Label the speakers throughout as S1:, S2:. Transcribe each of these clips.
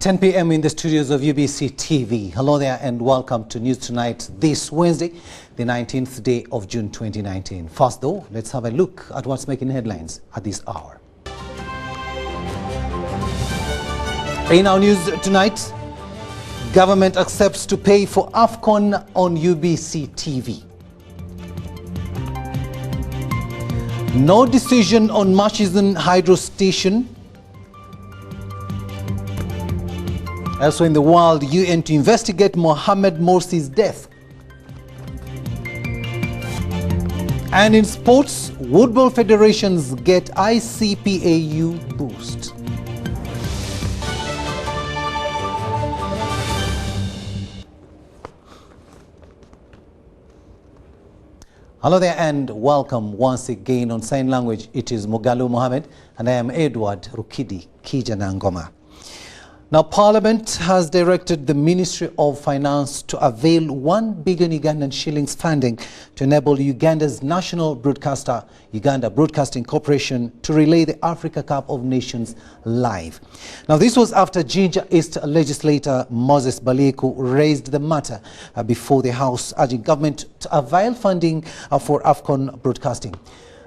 S1: 10 p.m. in the studios of UBC TV. Hello there and welcome to News Tonight this Wednesday, the 19th day of June 2019. First though, let's have a look at what's making headlines at this hour. In our news tonight, government accepts to pay for AFCON on UBC TV. No decision on Murchison Hydro Station. Also in the world, UN to investigate Mohamed Morsi's death. And in sports, Football Federations get ICPAU boost. Hello there and welcome once again on Sign Language. It is Mugalu Mohammed and I am Edward Rukidi Kijanangoma. Now, Parliament has directed the Ministry of Finance to avail 1 billion Ugandan shillings funding to enable Uganda's national broadcaster, Uganda Broadcasting Corporation, to relay the Africa Cup of Nations live. Now, this was after Jinja East legislator Moses Balieku raised the matter before the House, urging government to avail funding for AFCON broadcasting.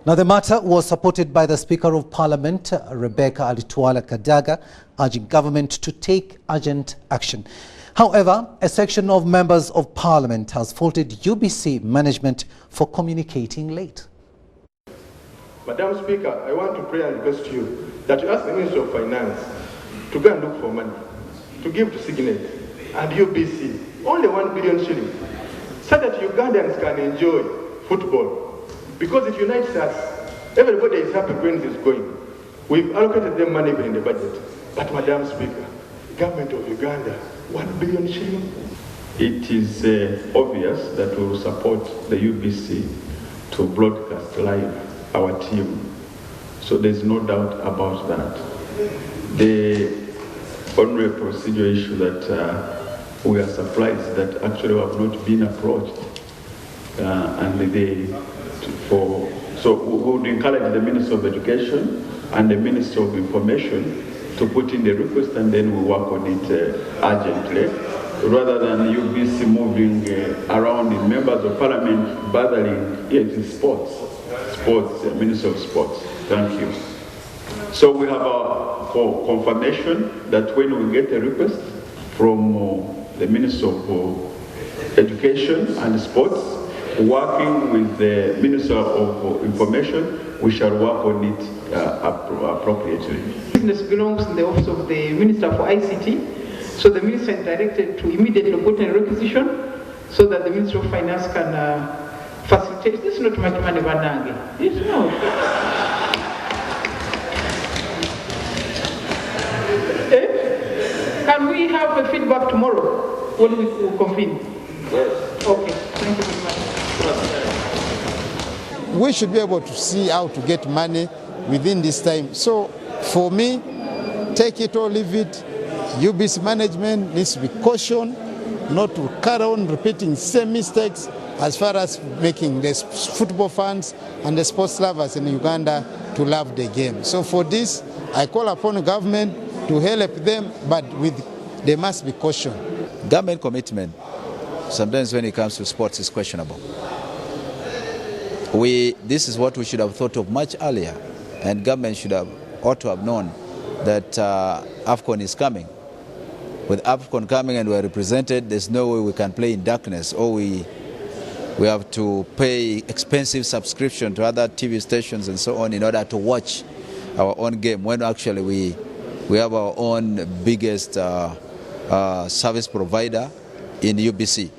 S1: Now, the matter was supported by the Speaker of Parliament, Rebecca Alitwala Kadaga, urging government to take urgent action. However, a section of members of Parliament has faulted UBC management for communicating late.
S2: Madam Speaker, I want to pray and request you that you ask the Minister of Finance to go and look for money, to give to Signet and UBC, only 1 billion shillings, so that Ugandans can enjoy football. Because it unites us. Everybody is happy when this is going. We've allocated them money even in the budget. But Madam Speaker, government of Uganda, 1 billion shillings.
S3: It is obvious that we will support the UBC to broadcast live our team. So there's no doubt about that. The only procedure issue that we are surprised that actually we have not been approached. So we would encourage the Minister of Education and the Minister of Information to put in the request and then we work on it urgently, rather than UBC moving around in members of Parliament bothering it in sports, Minister of Sports. Thank you. So we have a confirmation that when we get a request from the Minister of Education and Sports, working with the Minister of Information, we shall work on it appropriately.
S4: Business belongs in the office of the Minister for ICT, so the Minister is directed to immediately put in a requisition so that the Minister of Finance can facilitate. This is not much money, Banange. It's not. Can we have a feedback tomorrow when we convene? Yes. Okay, thank you very much.
S5: We should be able to see how to get money within this time. So for me, take it or leave it. UBC management needs to be cautioned not to carry on repeating same mistakes as far as making the football fans and the sports lovers in Uganda to love the game. So for this, I call upon the government to help them, but they must be cautioned.
S6: Government commitment, sometimes when it comes to sports, is questionable. This is what we should have thought of much earlier, and government ought to have known that AFCON is coming. With AFCON coming and we're represented, there's no way we can play in darkness, or we have to pay expensive subscription to other TV stations and so on in order to watch our own game, when actually we have our own biggest service provider in UBC.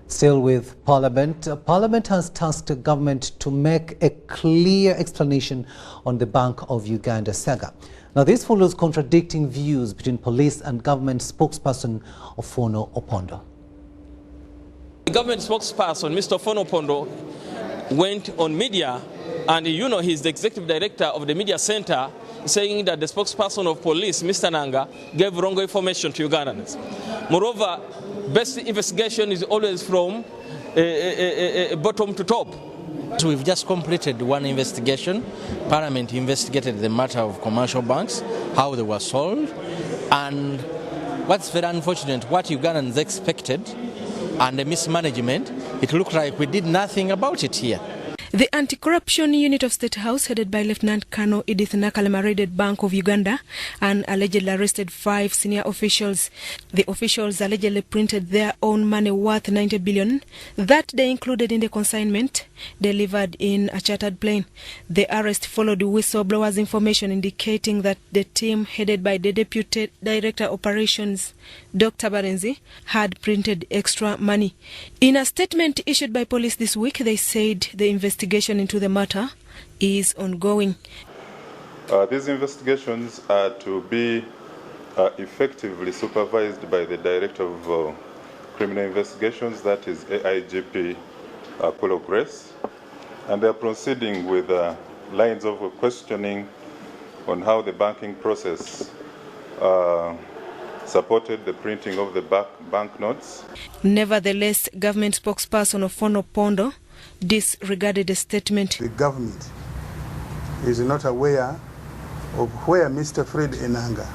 S1: Still with Parliament, Parliament has tasked the government to make a clear explanation on the Bank of Uganda saga. Now, this follows contradicting views between police and government spokesperson Ofono Opondo.
S7: The government spokesperson, Mr. Ofono Opondo, went on media, and he's the executive director of the media center, saying that the spokesperson of police, Mr. Nanga, gave wrong information to Ugandans. Moreover, best investigation is always from bottom to top.
S8: We've just completed one investigation. Parliament investigated the matter of commercial banks, how they were sold, and what's very unfortunate, what Ugandans expected and the mismanagement, it looked like we did nothing about it here.
S9: The anti-corruption unit of State House, headed by Lieutenant Colonel Edith Nakalema, raided Bank of Uganda and allegedly arrested 5 senior officials. The officials allegedly printed their own money worth 90 billion that they included in the consignment delivered in a chartered plane. The arrest followed whistleblowers' information indicating that the team headed by the Deputy Director Operations, Dr. Barenzi, had printed extra money. In a statement issued by police this week, they said the investigation into the matter is ongoing.
S10: These investigations are to be effectively supervised by the Director of Criminal Investigations, that is AIGP Apollo Grace, and they are proceeding with lines of questioning on how the banking process supported the printing of the banknotes.
S9: Nevertheless, government spokesperson Ofono Pondo disregarded the statement.
S11: The government is not aware of where Mr. Fred Enanga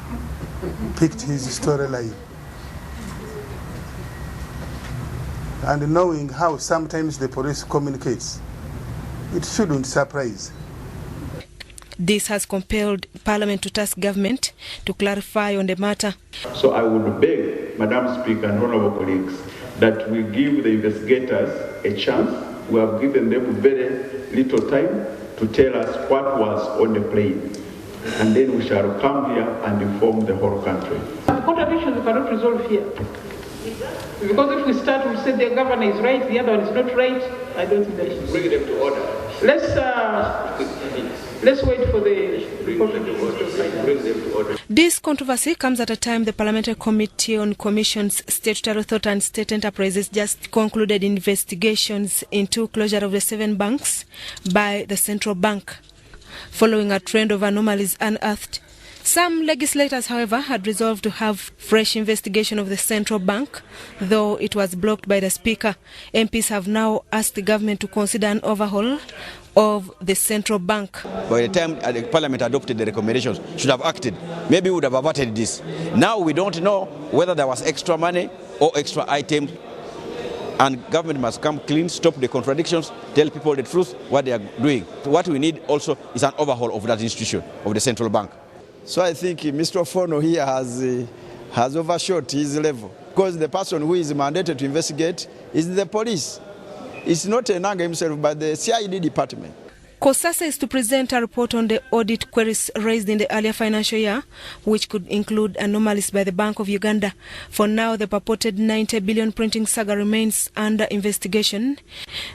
S11: picked his storyline. And knowing how sometimes the police communicates, it shouldn't surprise.
S9: This has compelled Parliament to task government to clarify on the matter.
S3: So I would beg, Madam Speaker and honorable colleagues, that we give the investigators a chance. We have given them very little time to tell us what was on the plane. And then we shall come here and inform the whole country.
S4: Contradictions we cannot resolve here. Because if we start, we say the governor is right, the other one is not right, I don't think that is.
S12: Bring them to order.
S4: Let's wait for the report.
S12: Bring them to order.
S9: This controversy comes at a time the Parliamentary Committee on Commissions, Statutory Authority and State Enterprises just concluded investigations into closure of the 7 banks by the central bank, following a trend of anomalies unearthed. Some legislators, however, had resolved to have fresh investigation of the central bank, though it was blocked by the Speaker. MPs have now asked the government to consider an overhaul of the central bank.
S6: By the time the Parliament adopted the recommendations, should have acted. Maybe we would have averted this. Now we don't know whether there was extra money or extra items, and government must come clean, stop the contradictions, tell people the truth, what they are doing. What we need also is an overhaul of that institution, of the central bank.
S5: So I think Mr. Ofono here has overshot his level, because the person who is mandated to investigate is the police. It's not Enanga himself, but the CID department.
S9: COSASA is to present a report on the audit queries raised in the earlier financial year, which could include anomalies by the Bank of Uganda. For now, the purported 90 billion printing saga remains under investigation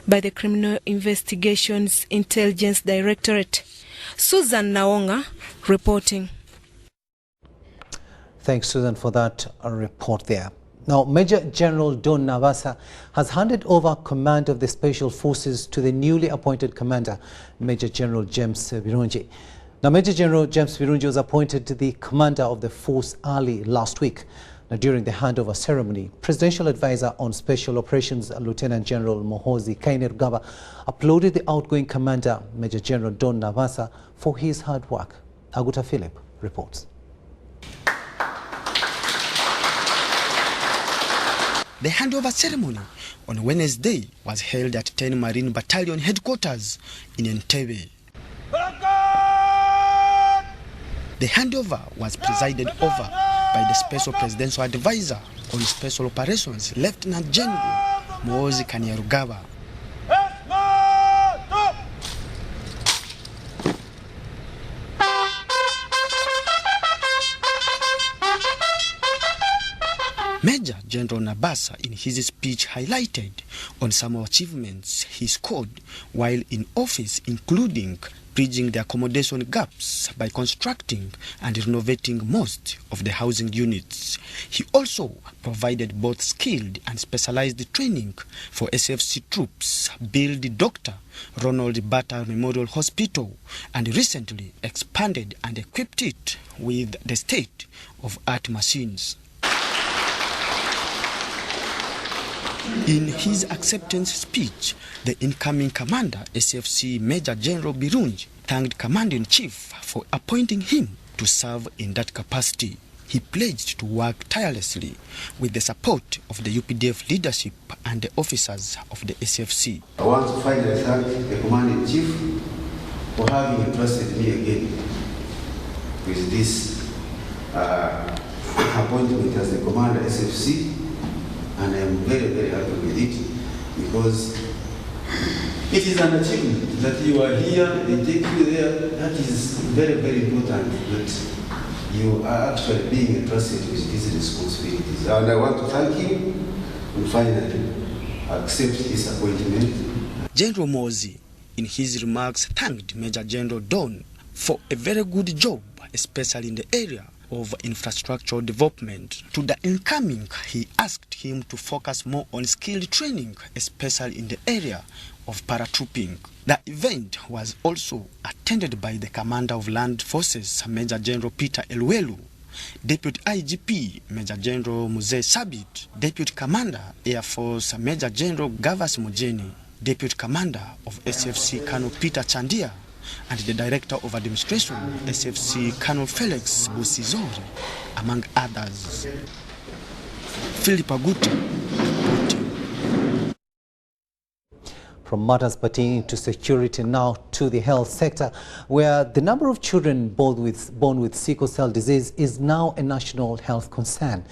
S9: by the Criminal Investigations Intelligence Directorate. Susan Naonga reporting.
S1: Thanks, Susan, for that report there. Now, Major General Don Navasa has handed over command of the Special Forces to the newly appointed commander, Major General James Birungi. Now, Major General James Birungi was appointed to the commander of the force early last week. Now, during the handover ceremony, Presidential Advisor on Special Operations, Lieutenant General Muhoozi Kainerugaba, applauded the outgoing commander, Major General Don Navasa, for his hard work. Aguta Philip reports.
S13: The handover ceremony on Wednesday was held at 10 Marine Battalion headquarters in Entebbe. The handover was presided over by the Special Presidential Advisor on Special Operations, Lieutenant General Muhoozi Kainerugaba. Major General Nabasa in his speech highlighted on some achievements he scored while in office, including bridging the accommodation gaps by constructing and renovating most of the housing units. He also provided both skilled and specialized training for SFC troops, built Dr. Ronald Bata Memorial Hospital, and recently expanded and equipped it with the state-of-art machines. In his acceptance speech, the incoming commander, SFC Major General Birungi, thanked Commander-in-Chief for appointing him to serve in that capacity. He pledged to work tirelessly with the support of the UPDF leadership and the officers of the SFC.
S14: I want to finally thank the Commander-in-Chief for having entrusted me again with this appointment as the Commander SFC, and I am very, very happy with it because it is an achievement that you are here, they take you there. That is very, very important that you are actually being entrusted with these responsibilities. And I want to thank him and finally accept this appointment.
S13: General Mozi, in his remarks, thanked Major General Don for a very good job, especially in the area of infrastructural development. To the incoming, he asked him to focus more on skilled training, especially in the area of paratrooping. The event was also attended by the Commander of Land Forces, Major General Peter Elwelu, Deputy IGP, Major General Muzee Sabit, Deputy Commander, Air Force, Major General Gavas Mujeni, Deputy Commander of SFC, Colonel Peter Chandia, and the Director of Administration, SFC, Colonel Felix Busizori, among others. Philip Aguta, reporting.
S1: From matters pertaining to security now to the health sector, where the number of children born with sickle cell disease is now a national health concern.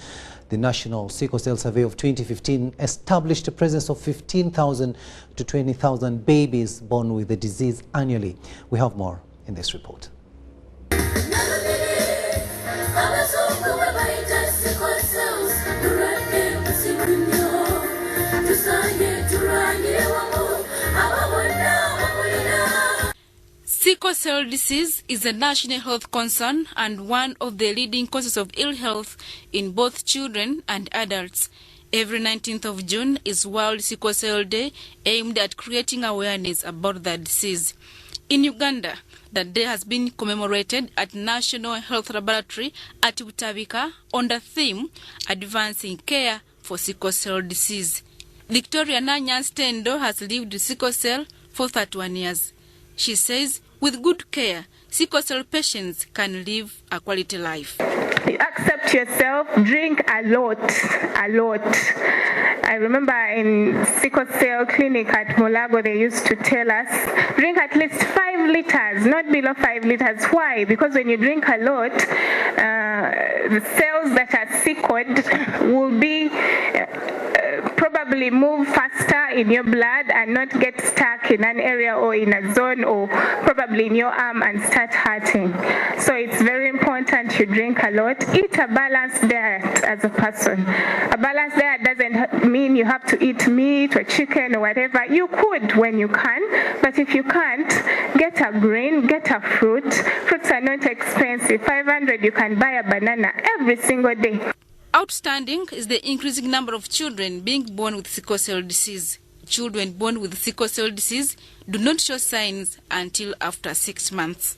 S1: The National Sickle Cell Survey of 2015 established a presence of 15,000 to 20,000 babies born with the disease annually. We have more in this report.
S15: Sickle cell disease is a national health concern and one of the leading causes of ill health in both children and adults. Every 19th of June is World Sickle Cell Day, aimed at creating awareness about the disease. In Uganda, the day has been commemorated at National Health Laboratory at Butabika on the theme Advancing Care for Sickle Cell Disease. Victoria Nanya Stendo has lived with sickle cell for 31 years. She says with good care, sickle cell patients can live a quality life.
S16: You accept yourself, drink a lot. I remember in sickle cell clinic at Molago, they used to tell us, drink at least 5 liters, not below 5 liters. Why? Because when you drink a lot, the cells that are sickled will be probably move faster in your blood and not get stuck in an area or in a zone or probably in your arm and start hurting. So it's very important you drink a lot. Eat a balanced diet as a person. A balanced diet doesn't mean you have to eat meat or chicken or whatever. You could when you can, but if you can't, get a grain, get a fruit. Fruits are not expensive. 500, you can buy a banana every single day.
S15: Outstanding is the increasing number of children being born with sickle cell disease. Children born with sickle cell disease do not show signs until after 6 months.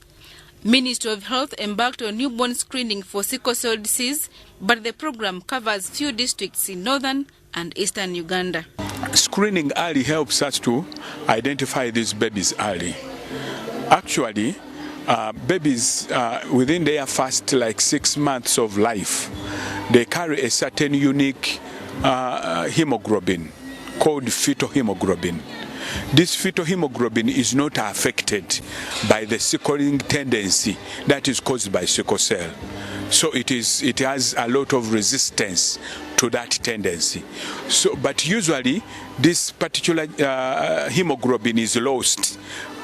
S15: Ministry of Health embarked on newborn screening for sickle cell disease, but the program covers few districts in northern and eastern Uganda.
S17: Screening early helps us to identify these babies early. Actually, babies within their first 6 months of life, they carry a certain unique hemoglobin called fetal hemoglobin. This fetal hemoglobin is not affected by the sickling tendency that is caused by sickle cell. So it has a lot of resistance to that tendency. But usually this particular hemoglobin is lost.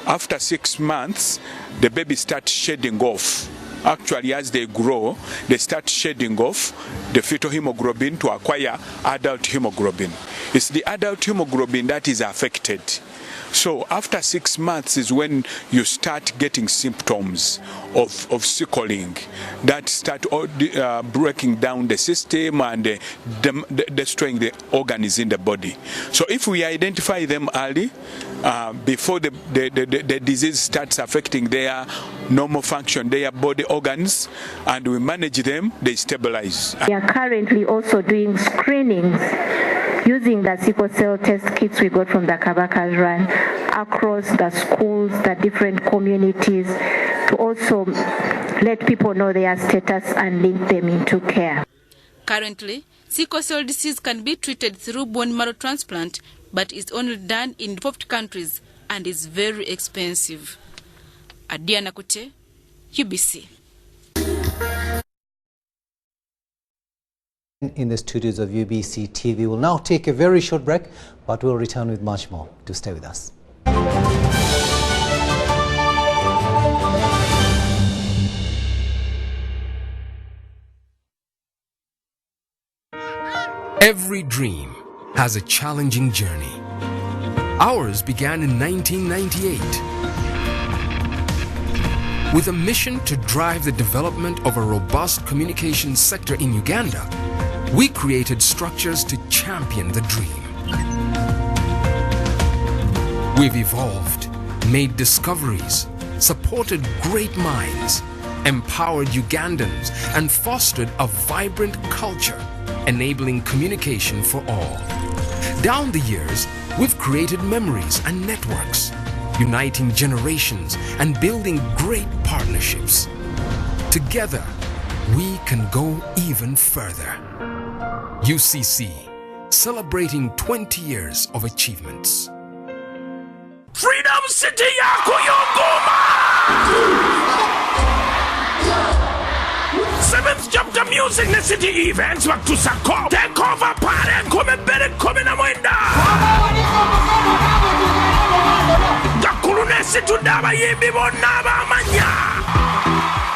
S17: After 6 months, the baby starts shedding off. Actually, as they grow, they start shedding off the fetal hemoglobin to acquire adult hemoglobin. It's the adult hemoglobin that is affected. So after 6 months is when you start getting symptoms of sickling that start breaking down the system and destroying the organs in the body. So if we identify them early, before the disease starts affecting their normal function, their body organs, and we manage them, they stabilize.
S16: We are currently also doing screenings using the sickle cell test kits we got from the Kabaka's Run across the schools, the different communities, to also let people know their status and link them into care.
S15: Currently, sickle cell disease can be treated through bone marrow transplant, but is only done in developed countries and is very expensive. Adiana Kute, UBC.
S1: In the studios of UBC TV. We'll now take a very short break, but we'll return with much more. Do stay with us.
S18: Every dream has a challenging journey. Ours began in 1998 with a mission to drive the development of a robust communications sector in Uganda. We created structures to champion the dream. We've evolved, made discoveries, supported great minds, empowered Ugandans, and fostered a vibrant culture, enabling communication for all. Down the years, we've created memories and networks, uniting generations and building great partnerships. Together, we can go even further. UCC, celebrating 20 years of achievements.
S19: Freedom City yako yongoma! 7th chapter music na city events watusako take over pare kome bere kome na mwenda gakulune situndaba yimbi bonaba amanya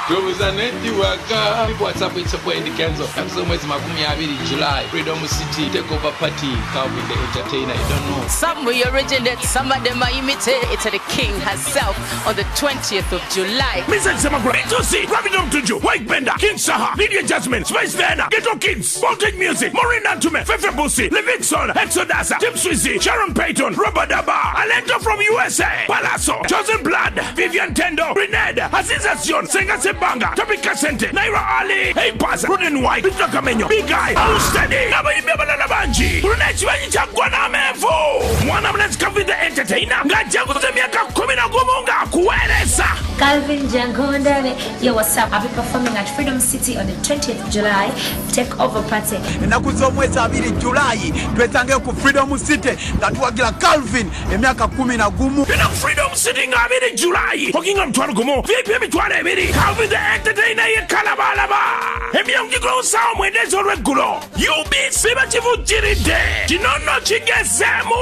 S20: Representative waka WhatsApp it's a boy in the Kenzo. So mwezi makumi abiri July. Freedom City takeover party. Calvin the entertainer. You don't know.
S21: Some we originate, some of them are imitated. It's the king herself on the 20th of July.
S19: Mr. Samagra, Itosi, Rabidom Tuju, White Bender, King Saha, Lydia Jasmine, Spice Diana, Ghetto Kids, Voltage Music, Maureen Antume, Fefe Busi, Levinson, Exodasa, Tim Swizzy, Sharon Payton, Robert Daba, Alento from USA, Palazzo, Chosen Blood, Vivian Tendo, Rened, Azizacion, Senga Banga, Topika Sente, Naira Ali, Hey Pass, Ruden White, Victor Kamenyo, Big Guy, Steady, Naba Ibeba Nabanji, Runechi Wencha Gwana Mefu, One of Let's Cover the Entertainer, Gajago Zemiaka Kumina Gumunga, Kueresa.
S22: Calvin Jangondane, yo, what's up? I'll be performing at Freedom City on the 20th of July, takeover party.
S23: Nakuzomweza abiri July, twetange ku Freedom City, tatuwagira Calvin, emiaka 10 na gumu.
S19: Ina Freedom City ngabiri July, Hokinga mtwalo gumu, vipi mitwalo ebiri, Calvin the Entertainer ye kalabalaba. Emyongiglo sao mwendezo regulo, UBC bachivu jiride, chinono chigezemu.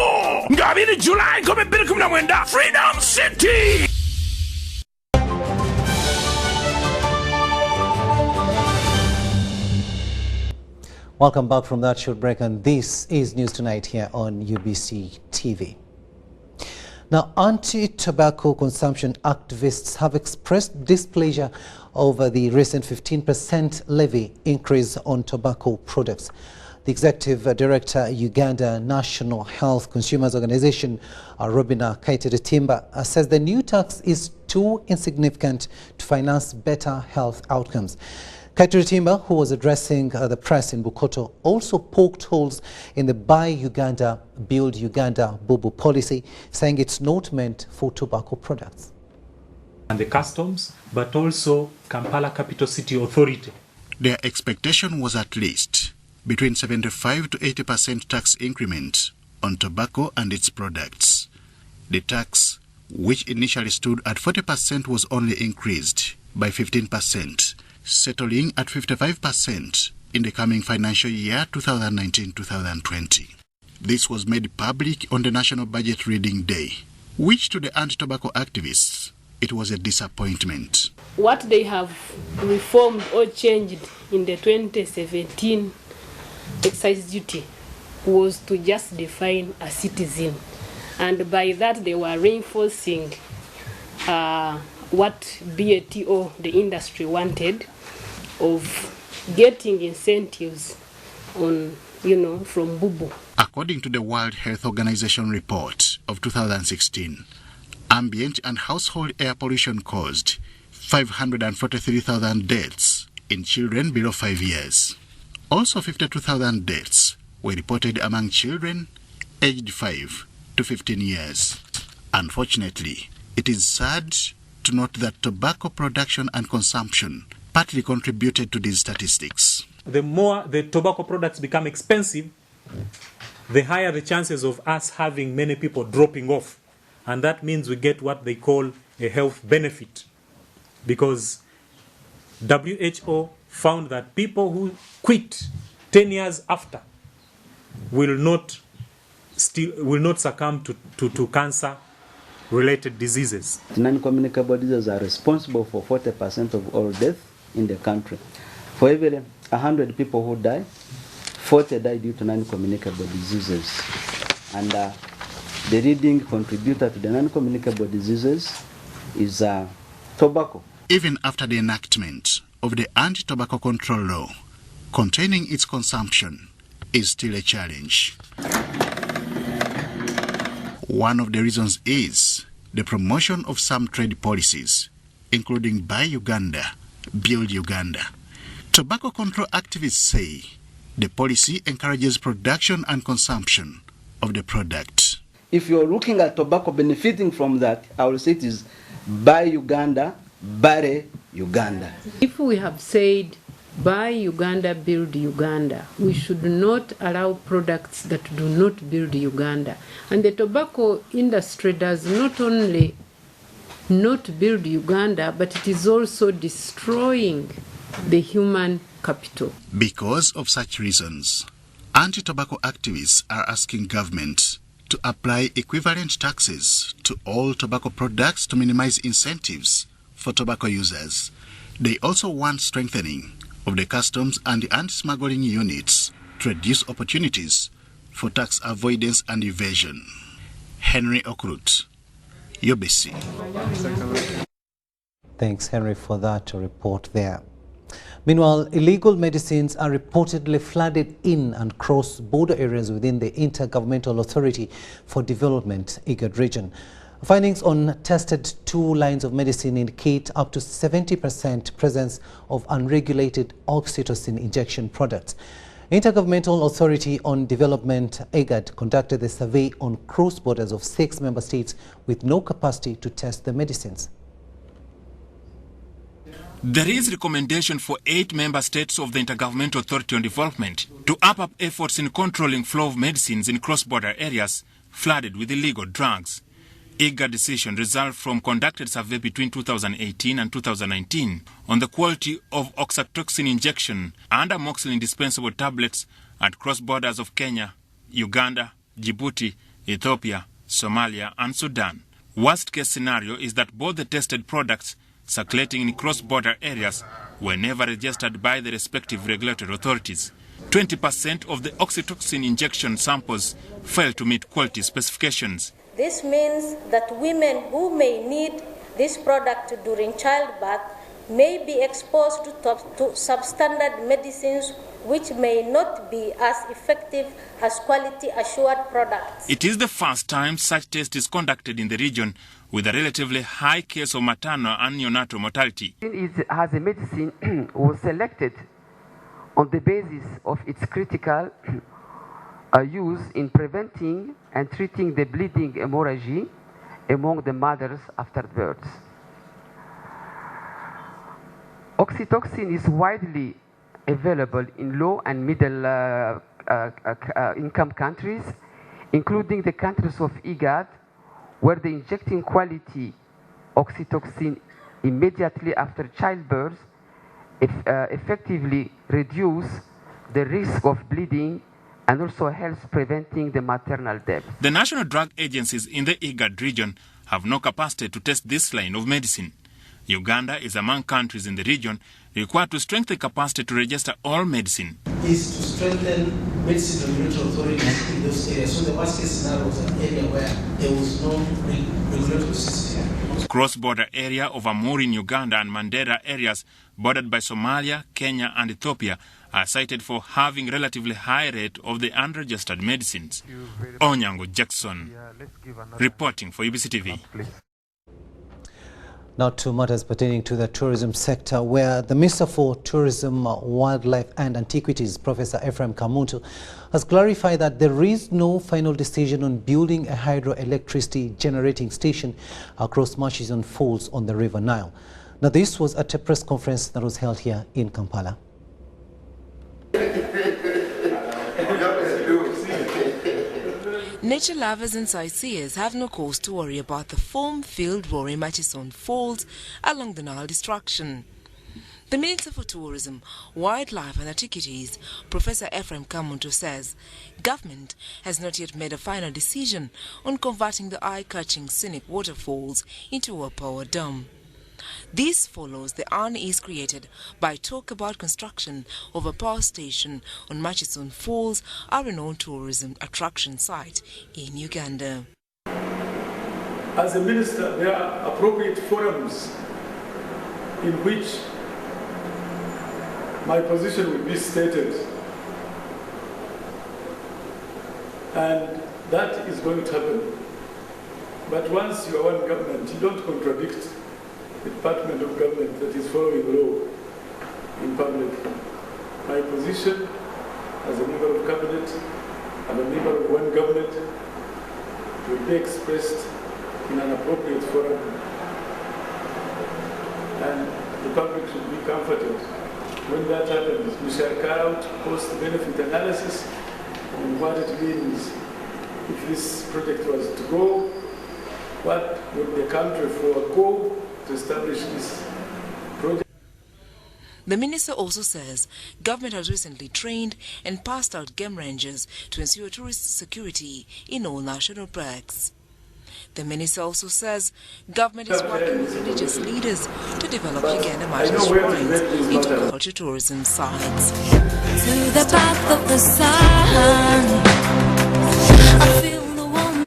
S19: Ngabiri July, kome biri kumina mwenda, Freedom City.
S1: Welcome back from that short break, and this is News Tonight here on UBC TV. Now, anti-tobacco consumption activists have expressed displeasure over the recent 15% levy increase on tobacco products. The Executive Director, Uganda National Health Consumers Organization, Robina Kaiteretimba, says the new tax is too insignificant to finance better health outcomes. Kaiteretimba, who was addressing the press in Bukoto, also poked holes in the Buy Uganda, Build Uganda Bubu policy, saying it's not meant for tobacco products.
S24: And the customs, but also Kampala Capital City Authority.
S25: Their expectation was at least between 75 to 80% tax increment on tobacco and its products. The tax, which initially stood at 40%, was only increased by 15%. Settling at 55% in the coming financial year 2019-2020. This was made public on the National Budget Reading Day, which to the anti-tobacco activists, it was a disappointment.
S26: What they have reformed or changed in the 2017 excise duty was to just define a citizen. And by that they were reinforcing what BATO, the industry, wanted of getting incentives on, from Bubu.
S25: According to the World Health Organization report of 2016, ambient and household air pollution caused 543,000 deaths in children below 5 years. Also 52,000 deaths were reported among children aged 5 to 15 years. Unfortunately, it is sad to note that tobacco production and consumption partly contributed to these statistics.
S24: The more the tobacco products become expensive, the higher the chances of us having many people dropping off. And that means we get what they call a health benefit. Because WHO found that people who quit 10 years after will not succumb to cancer-related diseases.
S2: Non-communicable diseases are responsible for 40% of all deaths in the country. For every 100 people who die, 40 die due to non-communicable diseases. And the leading contributor to the non-communicable diseases is tobacco.
S25: Even after the enactment of the anti-tobacco control law, containing its consumption is still a challenge. One of the reasons is the promotion of some trade policies, including Buy Uganda, Build Uganda. Tobacco control activists say the policy encourages production and consumption of the product.
S2: If you're looking at tobacco benefiting from that, I will say it is Buy Uganda, Buy Uganda.
S3: If we have said Buy Uganda, Build Uganda, we should not allow products that do not build Uganda. And the tobacco industry does not only not build Uganda, but it is also destroying the human capital.
S25: Because of such reasons, anti-tobacco activists are asking government to apply equivalent taxes to all tobacco products to minimize incentives for tobacco users. They also want strengthening of the customs and the anti-smuggling units to reduce opportunities for tax avoidance and evasion. Henry Okrut, UBC.
S1: Thanks, Henry, for that report there. Meanwhile, illegal medicines are reportedly flooded in and cross border areas within the Intergovernmental Authority for Development, IGAD region. Findings on tested 2 lines of medicine indicate up to 70% presence of unregulated oxytocin injection products. Intergovernmental Authority on Development, IGAD, conducted a survey on cross borders of 6 member states with no capacity to test the medicines.
S7: There is recommendation for 8 member states of the Intergovernmental Authority on Development to up efforts in controlling flow of medicines in cross-border areas flooded with illegal drugs. IGAD decision resulted from conducted survey between 2018 and 2019 on the quality of oxytocin injection and amoxicillin dispensable tablets at cross borders of Kenya, Uganda, Djibouti, Ethiopia, Somalia and Sudan. Worst case scenario is that both the tested products circulating in cross-border areas were never registered by the respective regulatory authorities. 20% of the oxytocin injection samples failed to meet quality specifications.
S8: This means that women who may need this product during childbirth may be exposed to substandard medicines which may not be as effective as quality-assured products.
S7: It is the first time such test is conducted in the region with a relatively high case of maternal and neonatal mortality.
S10: As a medicine was selected on the basis of its critical use in preventing and treating the bleeding hemorrhage among the mothers after birth. Oxytocin is widely available in low and middle income countries, including the countries of IGAD, where the injecting quality oxytocin immediately after childbirth effectively reduce the risk of bleeding and also helps preventing the maternal death.
S7: The national drug agencies in the IGAD region have no capacity to test this line of medicine. Uganda is among countries in the region required to strengthen capacity to register all medicine.
S11: Is to strengthen medicine regulatory authorities in those areas. So the worst case scenario was an area where there was no regulatory system.
S7: Cross-border area of Amur in Uganda and Mandera areas bordered by Somalia, Kenya and Ethiopia are cited for having relatively high rate of the unregistered medicines. Onyango Jackson, reporting for UBC TV.
S1: Now to matters pertaining to the tourism sector, where the Minister for Tourism, Wildlife and Antiquities, Professor Ephraim Kamuntu, has clarified that there is no final decision on building a hydroelectricity generating station across Murchison Falls on the River Nile. Now this was at a press conference that was held here in Kampala.
S4: Nature lovers and sightseers have no cause to worry about the foam-filled roaring Murchison Falls along the Nile destruction. The Minister for Tourism, Wildlife and Antiquities, Professor Ephraim Kamuntu, says government has not yet made a final decision on converting the eye-catching scenic waterfalls into a power dam. This follows the unease created by talk about construction of a power station on Murchison Falls, a renowned tourism attraction site in Uganda.
S5: As a minister, there are appropriate forums in which my position will be stated, and that is going to happen. But once you are one government, you don't contradict the department of government that is following law in public. My position as a member of cabinet and a member of one government will be expressed in an appropriate forum, and the public should be comforted. When that happens, we shall carry out cost-benefit analysis on what it means if this project was to go. What would the country forego to establish this project?
S4: The minister also says government has recently trained and passed out game rangers to ensure tourist security in all national parks. The minister also says government is working with religious leaders to develop Uganda Martyr shrines into culture tourism sites.
S6: To the path of the sun, I feel the warmth.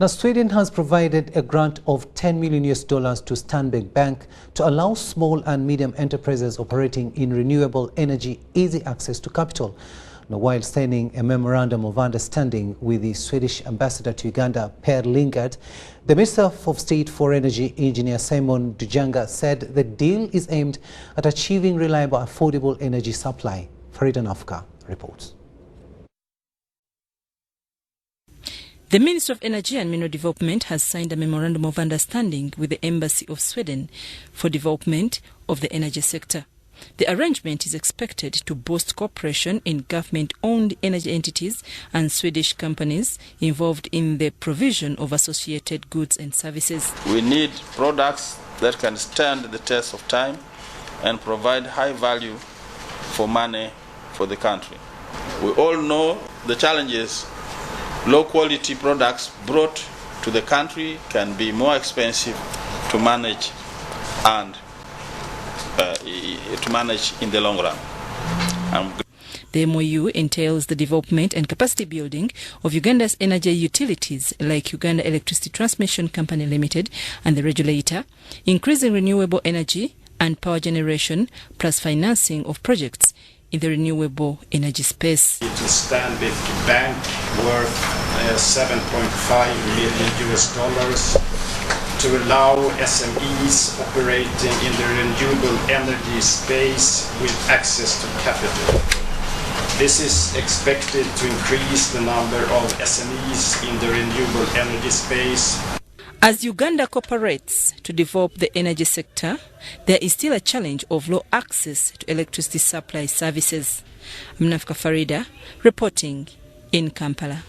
S1: Now, Sweden has provided a grant of $10 million to Stanbic Bank to allow small and medium enterprises operating in renewable energy easy access to capital. Now, while signing a memorandum of understanding with the Swedish ambassador to Uganda, Per Lingard, the Minister of State for Energy, Engineer Simon Dujanga, said the deal is aimed at achieving reliable, affordable energy supply. Farida Nafka reports.
S9: The Ministry of Energy and Mineral Development has signed a memorandum of understanding with the Embassy of Sweden for development of the energy sector. The arrangement is expected to boost cooperation in government-owned energy entities and Swedish companies involved in the provision of associated goods and services.
S12: We need products that can stand the test of time and provide high value for money for the country. We all know the challenges low-quality products brought to the country can be more expensive to manage and in the long run.
S9: The MOU entails the development and capacity building of Uganda's energy utilities like Uganda Electricity Transmission Company Limited and the regulator, increasing renewable energy and power generation, plus financing of projects in the renewable energy space.
S14: To Stanbic Bank worth $7.5 million to allow SMEs operating in the renewable energy space with access to capital. This is expected to increase the number of SMEs in the renewable energy space.
S9: As Uganda cooperates to develop the energy sector, there is still a challenge of low access to electricity supply services. Mnafka Farida reporting in Kampala.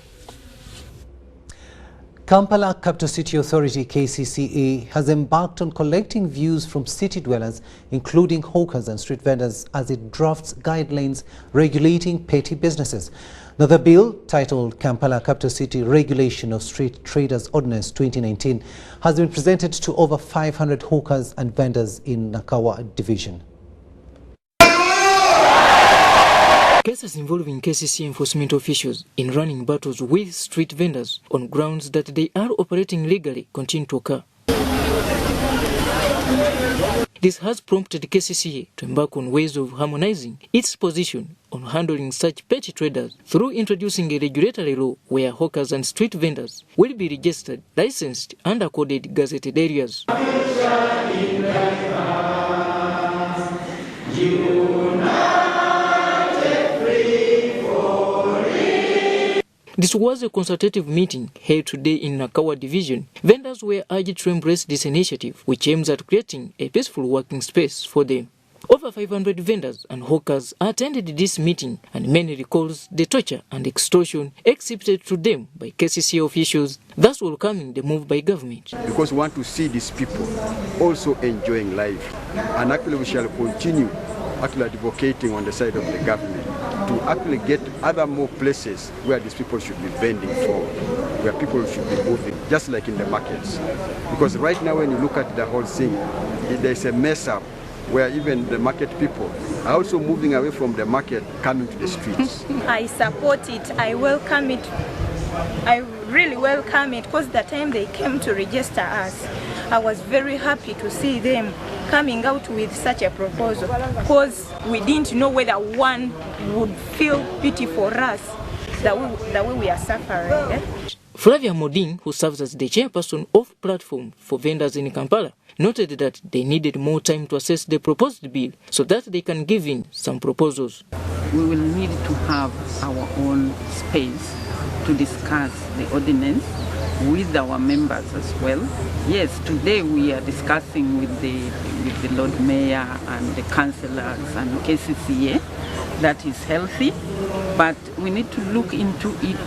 S1: Kampala Capital City Authority KCCA has embarked on collecting views from city dwellers, including hawkers and street vendors, as it drafts guidelines regulating petty businesses. Now, the bill, titled Kampala Capital City Regulation of Street Traders Ordinance 2019, has been presented to over 500 hawkers and vendors in Nakawa Division.
S27: Cases involving KCC enforcement officials in running battles with street vendors on grounds that they are operating legally continue to occur. This has prompted KCCA to embark on ways of harmonizing its position on handling such petty traders through introducing a regulatory law where hawkers and street vendors will be registered, licensed, and accorded gazetted areas. This was a consultative meeting held today in Nakawa Division. Vendors were urged to embrace this initiative, which aims at creating a peaceful working space for them. Over 500 vendors and hawkers attended this meeting, and many recalls the torture and extortion exhibited to them by KCCA officials, thus welcoming the move by government.
S13: Because we want to see these people also enjoying life, and actually we shall continue actually advocating on the side of the government to actually get other more places where these people should be vending for, where people should be moving, just like in the markets. Because right now when you look at the whole thing, there's a mess up where even the market people are also moving away from the market, coming to the streets.
S15: I support it, I welcome it. I really welcome it because the time they came to register us, I was very happy to see them coming out with such a proposal because we didn't know whether one would feel pity for us the way we are suffering.
S27: Flavia Modin, who serves as the chairperson of Platform for Vendors in Kampala, noted that they needed more time to assess the proposed bill so that they can give in some proposals.
S16: We will need to have our own space to discuss the ordinance with our members as well. Yes, today we are discussing with the Lord Mayor and the councillors and KCCA. That is healthy, but we need to look into it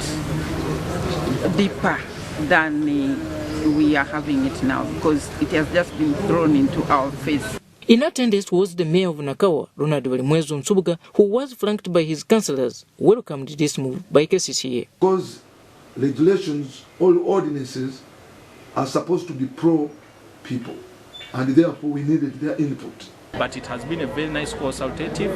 S16: deeper than we are having it now, because it has just been thrown into our face.
S27: In attendance was the mayor of Nakawa, Ronald Walimwezo Nsubuga, who was flanked by his councillors, welcomed this move by KCCA.
S17: Because regulations, all ordinances are supposed to be pro-people, and therefore we needed their input.
S18: But it has been a very nice consultative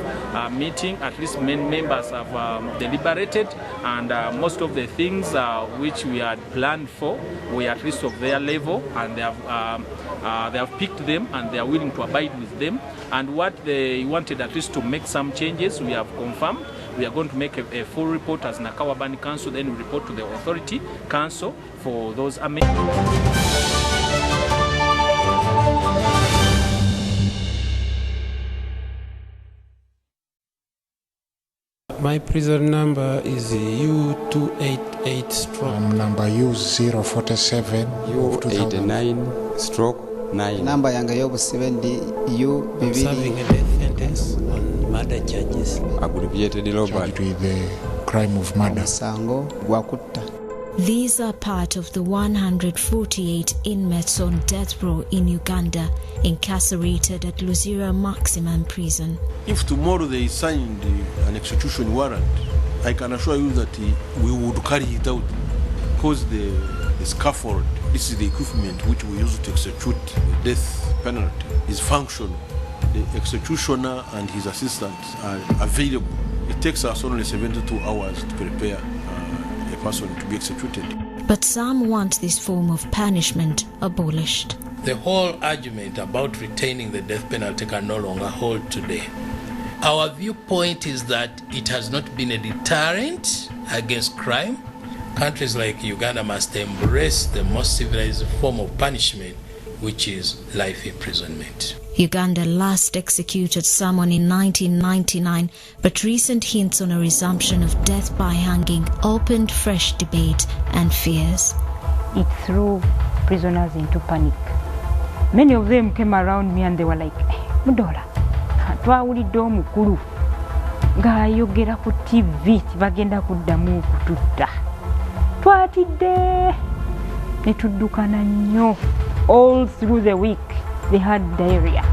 S18: meeting. At least many members have deliberated, and most of the things which we had planned for were at least of their level, and they have picked them and they are willing to abide with them. And what they wanted at least to make some changes, we have confirmed. We are going to make a full report as Nakawa Bani Council, then we report to the Authority Council for those amendments.
S20: My prison number is U288
S21: number U047
S20: U89/9.
S21: Number yanga yobusibendi U2.
S20: I'm serving a death sentence on murder charges.
S21: Aggregated charged with the crime of murder.
S22: These are part of the 148 inmates on death row in Uganda, incarcerated at Luzira Maximum Prison.
S28: If tomorrow they signed an execution warrant, I can assure you that we would carry it out, because the scaffold, this is the equipment which we use to execute the death penalty, is functional. The executioner and his assistants are available. It takes us only 72 hours to prepare a person to be executed.
S22: But some want this form of punishment abolished.
S20: The whole argument about retaining the death penalty can no longer hold today. Our viewpoint is that it has not been a deterrent against crime. Countries like Uganda must embrace the most civilized form of punishment, which is life imprisonment.
S22: Uganda last executed someone in 1999, but recent hints on a resumption of death by hanging opened fresh debate and fears.
S29: It threw prisoners into panic. Many of them came around me and they were like, Mudola, twawulidde omukulu ng'ayogera ku TV bagenda kuddamu okututta. Twatidde ne tuddukana nnyo. All through the week they had diarrhea.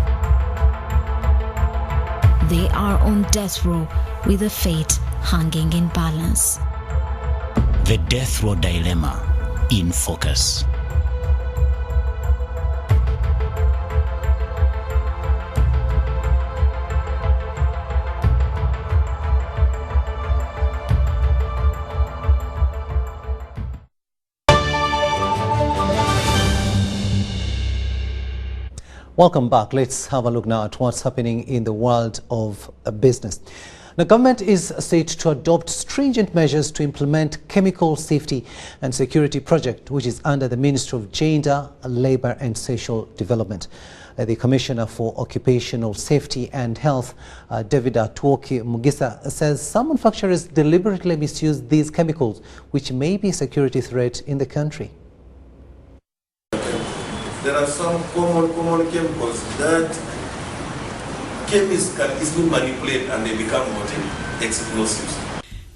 S22: They are on death row with a fate hanging in balance.
S30: The death row dilemma in focus.
S1: Welcome back. Let's have a look now at what's happening in the world of business. The government is set to adopt stringent measures to implement chemical safety and security project, which is under the Ministry of Gender, Labour and Social Development. The Commissioner for Occupational Safety and Health, David Atwoki Mugisa, says some manufacturers deliberately misuse these chemicals, which may be a security threat in the country.
S2: There are some common chemicals that chemists can easily manipulate and they become explosives.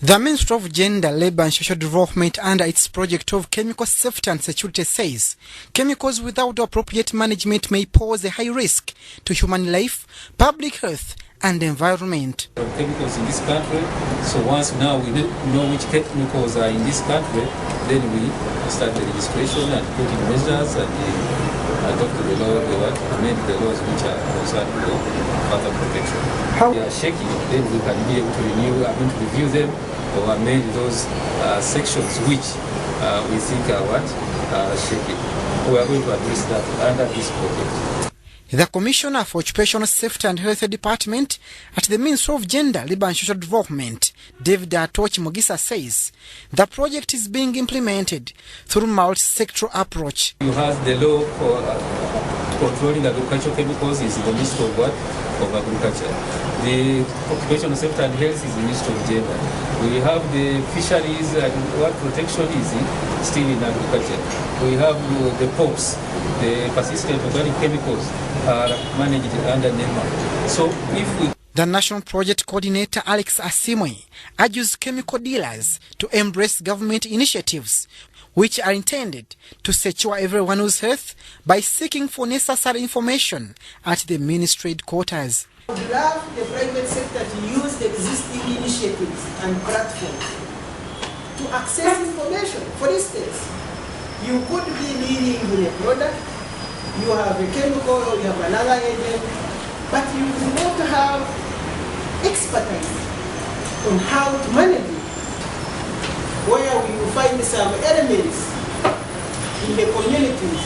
S3: The Ministry of Gender, Labour and Social Development, under its project of chemical safety and security, says chemicals without appropriate management may pose a high risk to human life, public health and environment.
S8: Chemicals in this country, so once now we know which chemicals are in this country, then we start the registration and put in measures and adopt the law, amend the laws which are concerned with further protection. How we are shaky, then we can be able to review them or amend those sections which we think are shaky. We are going to address that under this project.
S3: The Commissioner for Occupational Safety and Health Department at the Ministry of Gender, Labour and Social Development, David Atwoki Mugisa, says the project is being implemented through multi-sectoral approach.
S8: You have the law for controlling agricultural chemicals is the Ministry of what? Of Agriculture. The Occupational Safety and Health is the Ministry of Gender. We have the fisheries and what protection is still in agriculture. We have the POPs, the persistent organic chemicals are managed under NEMA. So if we...
S3: The National Project Coordinator Alex Asimwe urges chemical dealers to embrace government initiatives which are intended to secure everyone's health by seeking for necessary information at the ministry headquarters.
S10: I would love the private sector to use the existing initiatives and platforms to access information. For instance, you could be dealing with a product, you have a chemical or you have another agent, but you do not have expertise on how to manage it. Where we will find some elements in the communities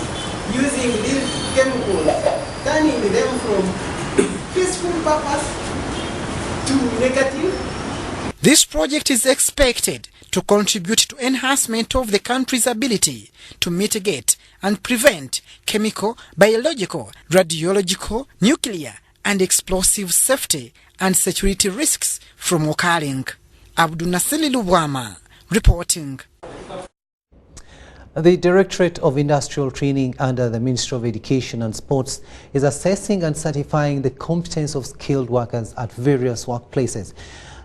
S10: using these chemicals, turning them from peaceful purpose to negative.
S3: This project is expected to contribute to enhancement of the country's ability to mitigate and prevent chemical, biological, radiological, nuclear and explosive safety and security risks from occurring. Abdunasili Lubwama reporting.
S1: The Directorate of Industrial Training under the Ministry of Education and Sports is assessing and certifying the competence of skilled workers at various workplaces.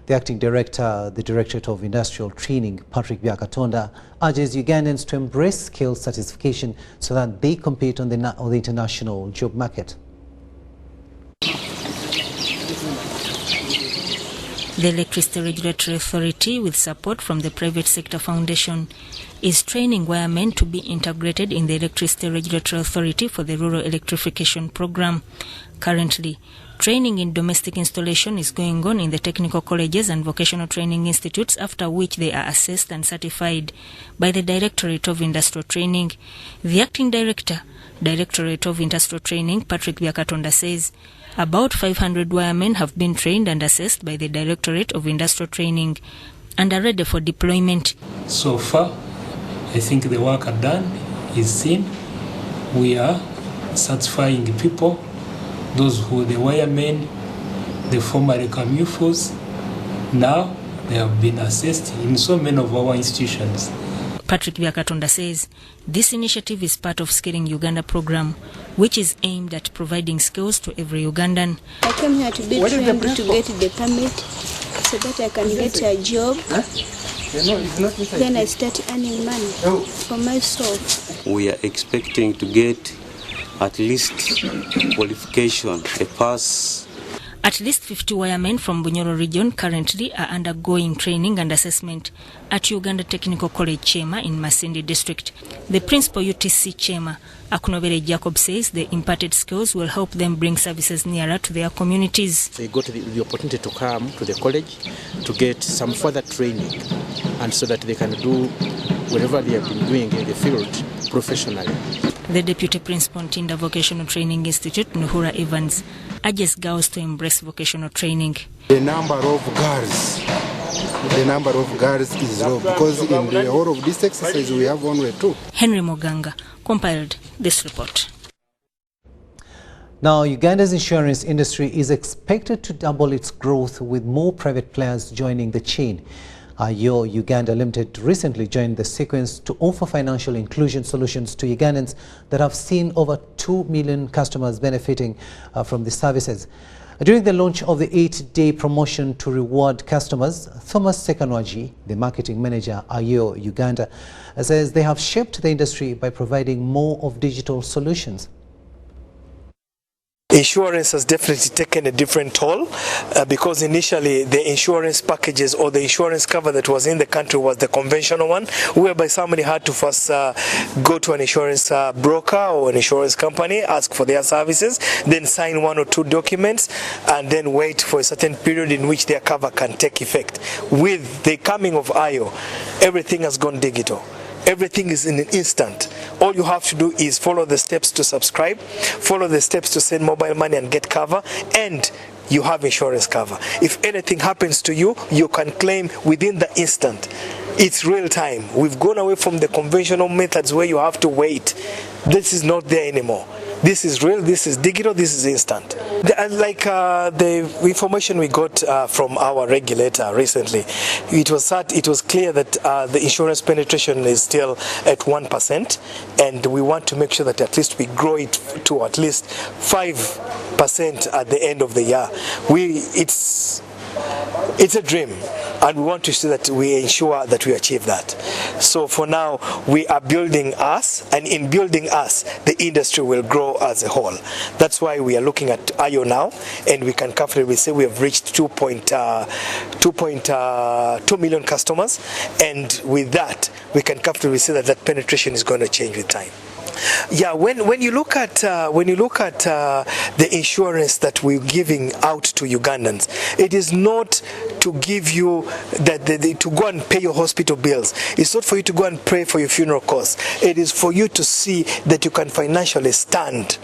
S1: The Acting Director, the Directorate of Industrial Training, Patrick Byakatonda, urges Ugandans to embrace skills certification so that they compete on the international job market.
S22: The Electricity Regulatory Authority, with support from the Private Sector Foundation, is training wiremen to be integrated in the Electricity Regulatory Authority for the Rural Electrification Program. Currently, training in domestic installation is going on in the technical colleges and vocational training institutes, after which they are assessed and certified by the Directorate of Industrial Training. The Acting Director, Directorate of Industrial Training, Patrick Byakatonda, says about 500 wiremen have been trained and assessed by the Directorate of Industrial Training and are ready for deployment.
S8: So far, I think the work done is seen. We are satisfying people, those who the wiremen, the former recamufos. Now they have been assessed in so many of our institutions.
S22: Patrick Byakatonda says this initiative is part of Skilling Uganda program, which is aimed at providing skills to every Ugandan.
S11: I came here to be trained to get the permit so that I can get a job. Then I start earning money for myself.
S19: We are expecting to get at least qualification, a pass.
S22: At least 50 wiremen from Bunyoro region currently are undergoing training and assessment at Uganda Technical College Chema in Masindi district. The principal UTC Chema, Akunobere Jacob, says the imparted skills will help them bring services nearer to their communities.
S23: They got the opportunity to come to the college to get some further training, and so that they can do whatever they have been doing in the field professionally.
S22: The Deputy Principal Ntinda Vocational Training Institute, Nuhura Evans, urges girls to embrace vocational training.
S4: The number of girls is low because in the whole of this exercise we have only 2.
S22: Henry Moganga compiled this report.
S1: Now, Uganda's insurance industry is expected to double its growth with more private players joining the chain. Ayo Uganda Limited recently joined the sequence to offer financial inclusion solutions to Ugandans that have seen over 2 million customers benefiting from the services. During the launch of the 8-day promotion to reward customers, Thomas Sekanwaji, the marketing manager Ayo Uganda, says they have shaped the industry by providing more of digital solutions.
S5: Insurance has definitely taken a different toll because initially the insurance packages or the insurance cover that was in the country was the conventional one, whereby somebody had to first go to an insurance broker or an insurance company, ask for their services, then sign 1 or 2 documents, and then wait for a certain period in which their cover can take effect. With the coming of Ayo, everything has gone digital. Everything is in an instant. All you have to do is follow the steps to subscribe, follow the steps to send mobile money and get cover, and you have insurance cover. If anything happens to you, you can claim within the instant. It's real time. We've gone away from the conventional methods where you have to wait. This is not there anymore. This is real, this is digital, this is instant. The information we got from our regulator recently, it was clear that the insurance penetration is still at 1%, and we want to make sure that at least we grow it to at least 5% at the end of the year. It's a dream, and we want to see that we ensure that we achieve that. So for now, we are building us, and in building us, the industry will grow as a whole. That's why we are looking at Ayo now, and we can comfortably say we have reached 2.2 million customers, and with that, we can comfortably say that that penetration is going to change with time. Yeah, when you look at the insurance that we're giving out to Ugandans, it is not to give you to go and pay your hospital bills. It's not for you to go and pay for your funeral costs. It is for you to see that you can financially stand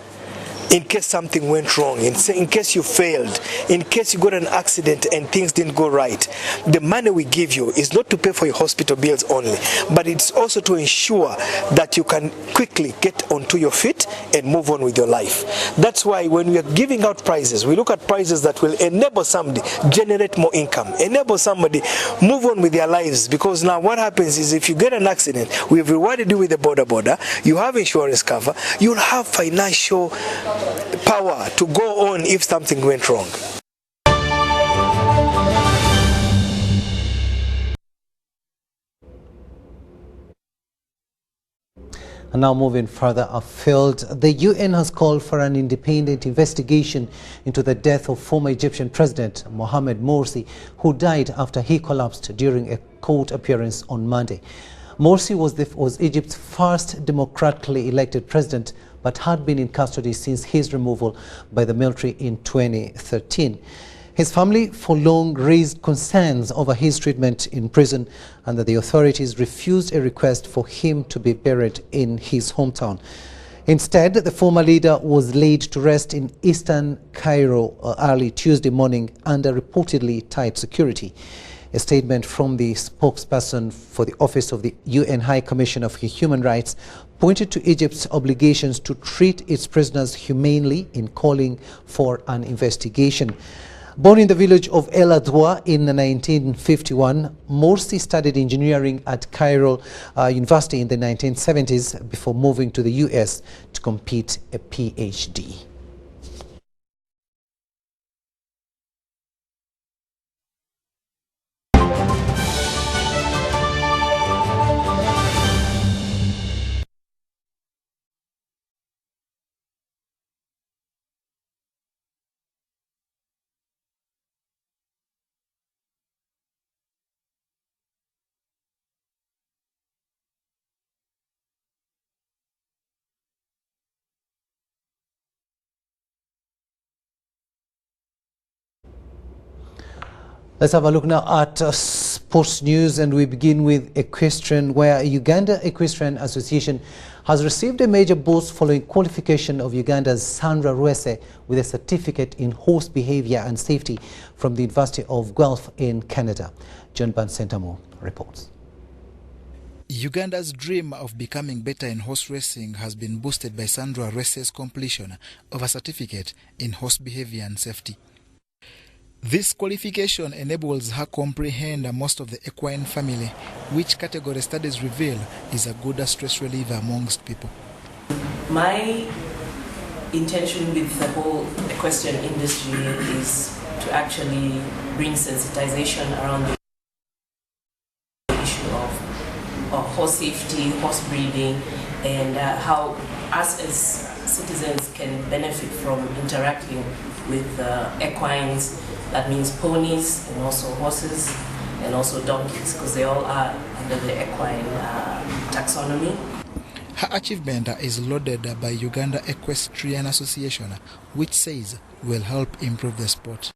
S5: in case something went wrong, in case you failed, in case you got an accident and things didn't go right. The money we give you is not to pay for your hospital bills only, but it's also to ensure that you can quickly get onto your feet and move on with your life. That's why when we are giving out prizes, we look at prizes that will enable somebody generate more income, enable somebody move on with their lives, because now what happens is if you get an accident, we've rewarded you with a border, you have insurance cover, you'll have financial power to go on if something went wrong.
S1: And now moving further afield, the UN has called for an independent investigation into the death of former Egyptian President Mohamed Morsi, who died after he collapsed during a court appearance on Monday. Morsi was Egypt's first democratically elected president, but had been in custody since his removal by the military in 2013. His family for long raised concerns over his treatment in prison and that the authorities refused a request for him to be buried in his hometown. Instead, the former leader was laid to rest in eastern Cairo early Tuesday morning under reportedly tight security. A statement from the spokesperson for the Office of the UN High Commissioner for Human Rights pointed to Egypt's obligations to treat its prisoners humanely in calling for an investigation. Born in the village of El Adwa in 1951, Morsi studied engineering at Cairo University in the 1970s before moving to the US to complete a PhD. Let's have a look now at sports news, and we begin with equestrian, where Uganda Equestrian Association has received a major boost following qualification of Uganda's Sandra Rwese with a certificate in horse behavior and safety from the University of Guelph in Canada. John Bansentamo reports.
S6: Uganda's dream of becoming better in horse racing has been boosted by Sandra Rwese's completion of a certificate in horse behavior and safety. This qualification enables her to comprehend most of the equine family, which category studies reveal is a good stress reliever amongst people.
S7: My intention with the whole equestrian industry is to actually bring sensitization around the issue of horse safety, horse breeding, and how us as citizens can benefit from interacting with equines. That means ponies and also horses and also donkeys, because they all are under the equine taxonomy.
S6: Her achievement is lauded by Uganda Equestrian Association, which says will help improve the sport.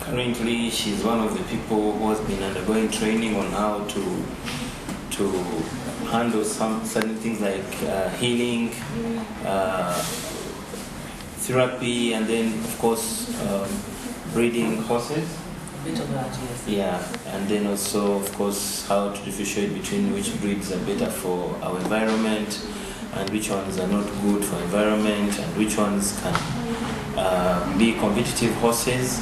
S9: Currently, she's one of the people who has been undergoing training on how to handle some certain things like healing, therapy, and then of course breeding horses.
S7: A bit of that, yes.
S9: Yeah, and then also of course how to differentiate between which breeds are better for our environment and which ones are not good for environment and which ones can be competitive horses.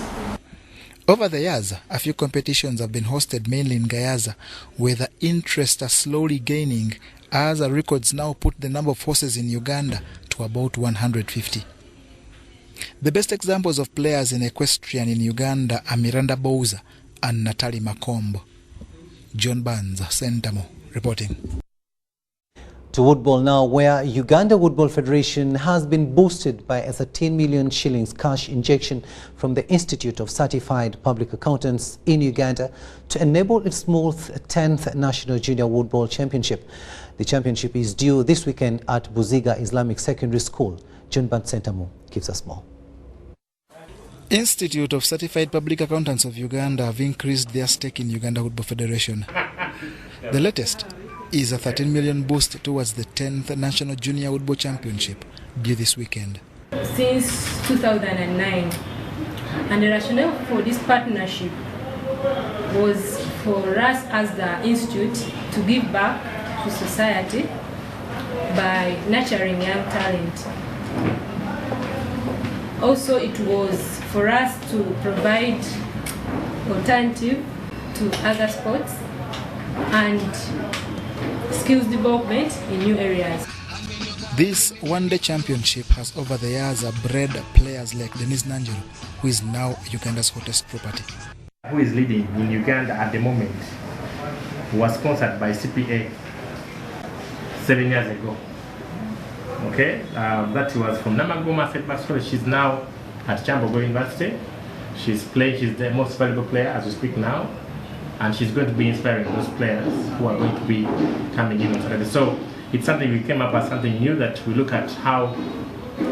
S6: Over the years, a few competitions have been hosted mainly in Gayaza, where the interest is slowly gaining, as the records now put the number of horses in Uganda to about 150. The best examples of players in equestrian in Uganda are Miranda Bowser and Natalie Makombo. John Barnes, Sentamo, reporting.
S1: To Woodball now, where Uganda Woodball Federation has been boosted by a 13 million shillings cash injection from the Institute of Certified Public Accountants in Uganda to enable its smooth 10th National Junior Woodball Championship. The championship is due this weekend at Buziga Islamic Secondary School. John Bansentamo gives us more.
S6: Institute of Certified Public Accountants of Uganda have increased their stake in Uganda Woodball Federation. The latest is a 13 million boost towards the 10th National Junior Woodball Championship due this weekend.
S12: Since 2009, and the rationale for this partnership was for us as the institute to give back to society by nurturing young talent. Also, it was for us to provide alternative to other sports and skills development in new areas.
S6: This one-day championship has over the years bred players like Denise Nanjiro, who is now Uganda's hottest property.
S13: Who is leading in Uganda at the moment was sponsored by CPA 7 years ago. Okay, that was from Namagoma State School. She's now at Chambogo University. She's the most valuable player as we speak now. And she's going to be inspiring those players who are going to be coming in on Saturday. So it's something we came up as something new, that we look at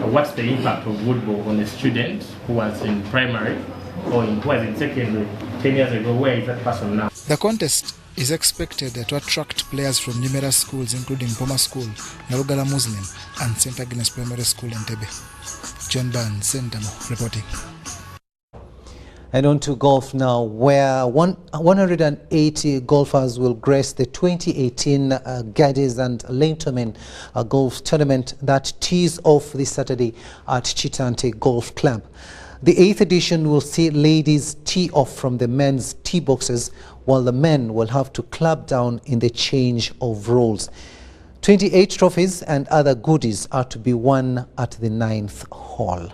S13: what's the impact of Woodball on a student who was in primary or who was in secondary 10 years ago. Where is that person now?
S6: The contest is expected to attract players from numerous schools, including Boma School, Narugala Muslim, and St. Agnes Primary School in Tebe. John Barnes, Sentamo, reporting.
S1: And on to golf now, where 180 golfers will grace the 2018 Gades and Laintomen golf tournament that tees off this Saturday at Chitante Golf Club. The 8th edition will see ladies tee off from the men's tee boxes, while the men will have to club down in the change of roles. 28 trophies and other goodies are to be won at the 9th hole.